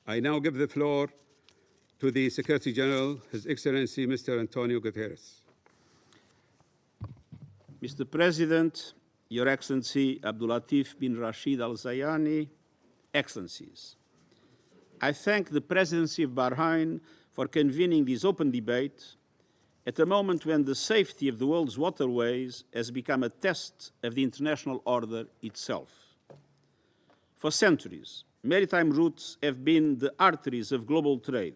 I now give the floor to the Secretary-General, His Excellency Mr. António Guterres. Mr. President, Your Excellency Abdulatif bin Rashid Al Zayani, Excellencies, I thank the Presidency of Bahrain for convening this open debate at a moment when the safety of the world's waterways has become a test of the international order itself. For centuries, maritime routes have been the arteries of global trade,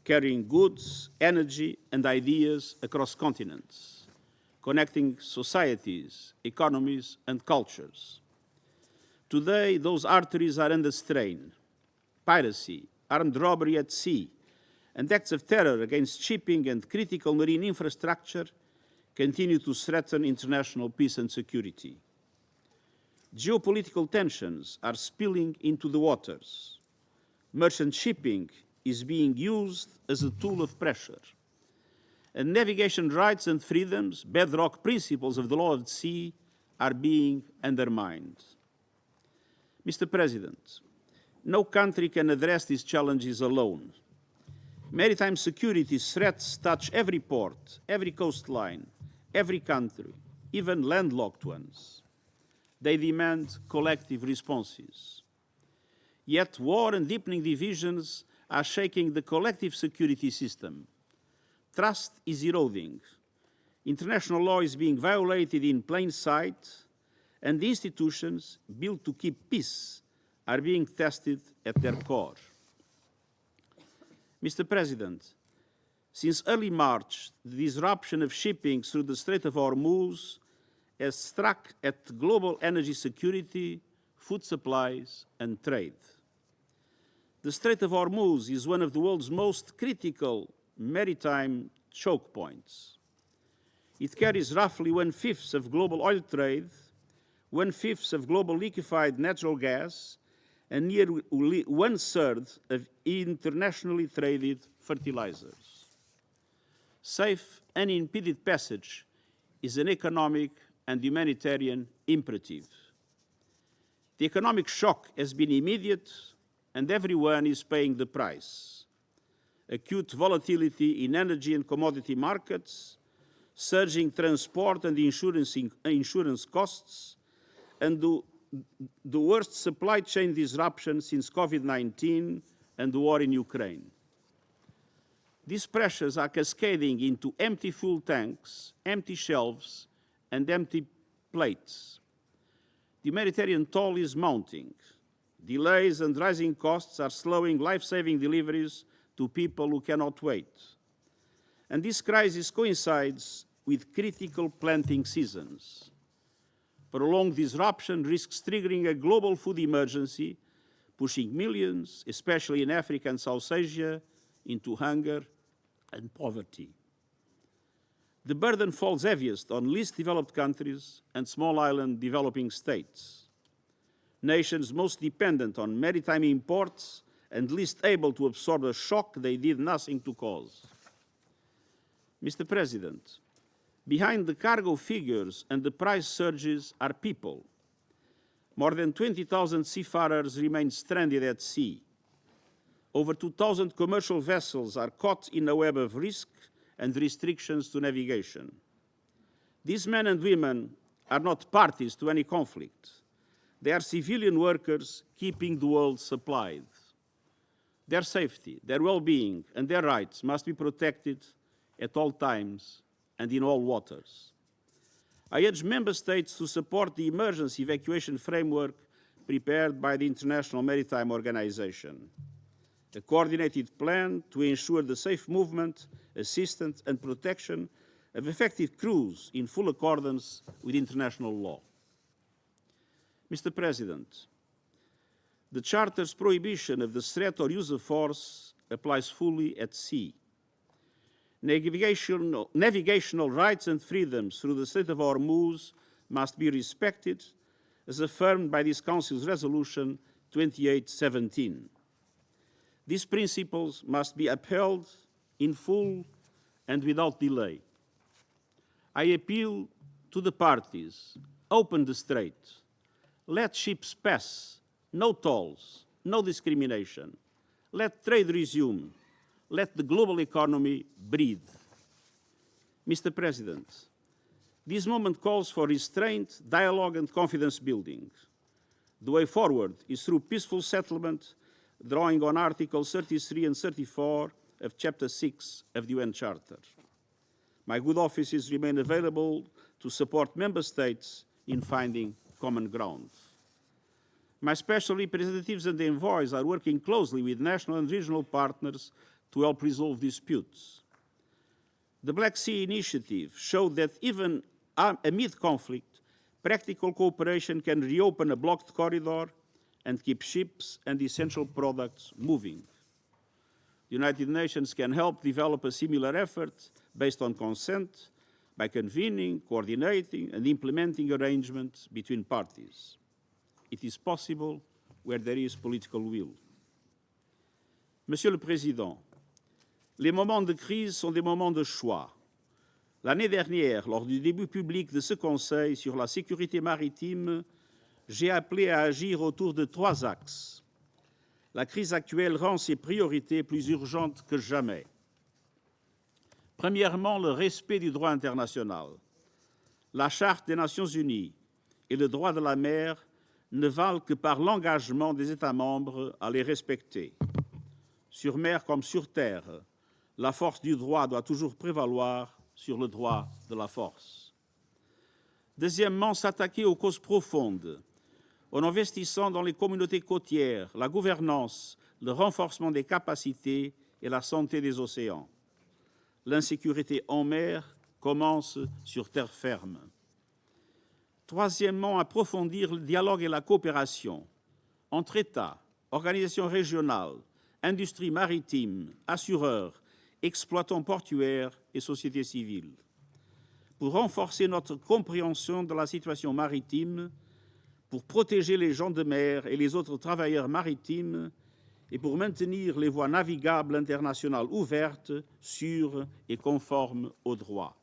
carrying goods, energy, and ideas across continents, connecting societies, economies, and cultures. Today, those arteries are under strain. Piracy, armed robbery at sea, and acts of terror against shipping and critical marine infrastructure continue to threaten international peace and security. Geopolitical tensions are spilling into the waters. Merchant shipping is being used as a tool of pressure. And navigation rights and freedoms, bedrock principles of the law of the sea, are being undermined. Mr. President, no country can address these challenges alone. Maritime security threats touch every port, every coastline, every country, even landlocked ones. They demand collective responses. Yet war and deepening divisions are shaking the collective security system. Trust is eroding. International law is being violated in plain sight, and the institutions built to keep peace are being tested at their core. Mr. President, since early March, the disruption of shipping through the Strait of Hormuz has struck at global energy security, food supplies, and trade. The Strait of Hormuz is one of the world's most critical maritime choke points. It carries roughly 1/5 of global oil trade, 1/5 of global liquefied natural gas, and nearly 1/3 of internationally traded fertilizers. Safe, unimpeded passage is an economic and humanitarian imperative. The economic shock has been immediate, and everyone is paying the price. Acute volatility in energy and commodity markets, surging transport and insurance costs, and the worst supply chain disruption since COVID-19 and the war in Ukraine. These pressures are cascading into empty fuel tanks, empty shelves, and empty plates. The humanitarian toll is mounting. Delays and rising costs are slowing life-saving deliveries to people who cannot wait. And this crisis coincides with critical planting seasons. Prolonged disruption risks triggering a global food emergency, pushing millions, especially in Africa and South Asia, into hunger and poverty. The burden falls heaviest on least developed countries and small island developing states, nations most dependent on maritime imports and least able to absorb a shock they did nothing to cause. Mr. President, behind the cargo figures and the price surges are people. More than 20,000 seafarers remain stranded at sea. Over 2,000 commercial vessels are caught in a web of risk and restrictions to navigation. These men and women are not parties to any conflict. They are civilian workers keeping the world supplied. Their safety, their well-being, and their rights must be protected at all times and in all waters. I urge Member States to support the emergency evacuation framework prepared by the International Maritime Organization, a coordinated plan to ensure the safe movement, assistance, and protection of affected crews in full accordance with international law. Mr. President, the Charter's prohibition of the threat or use of force applies fully at sea. Navigational rights and freedoms through the Strait of Hormuz must be respected, as affirmed by this Council's Resolution 2817. These principles must be upheld in full and without delay. I appeal to the parties: open the strait, let ships pass, no tolls, no discrimination. Let trade resume. Let the global economy breathe. Mr. President, this moment calls for restraint, dialogue, and confidence building. The way forward is through peaceful settlement, drawing on Articles 33 and 34 of Chapter 6 of the UN Charter. My good offices remain available to support Member States in finding common ground. My special representatives and envoys are working closely with national and regional partners to help resolve disputes. The Black Sea Initiative showed that even amid conflict, practical cooperation can reopen a blocked corridor and keep ships and essential products moving. The United Nations can help develop a similar effort based on consent by convening, coordinating, and implementing arrangements between parties. It is possible where there is political will. Monsieur le Président, les moments de crise sont des moments de choix. L'année dernière, lors du début public de ce Conseil sur la sécurité maritime, j'ai appelé à agir autour de 3 axes. La crise actuelle rend ces priorités plus urgentes que jamais. Premièrement, le respect du droit international. La Charte des Nations Unies et le droit de la mer ne valent que par l'engagement des États membres à les respecter. Sur mer comme sur terre, la force du droit doit toujours prévaloir sur le droit de la force. Deuxièmement, s'attaquer aux causes profondes, en investissant dans les communautés côtières, la gouvernance, le renforcement des capacités et la santé des océans. L'insécurité en mer commence sur terre ferme. Troisièmement, approfondir le dialogue et la coopération entre États, organisations régionales, industries maritimes, assureurs, exploitants portuaires et sociétés civiles, pour renforcer notre compréhension de la situation maritime, pour protéger les gens de mer et les autres travailleurs maritimes et pour maintenir les voies navigables internationales ouvertes, sûres et conformes au droit.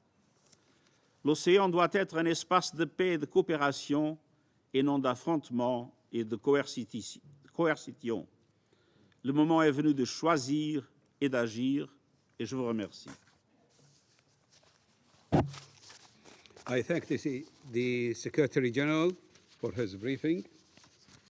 L'océan doit être un espace de paix et de coopération et non d'affrontement et de coercition. Le moment est venu de choisir et d'agir, et je vous remercie. I thank the Secretary-General for his briefing.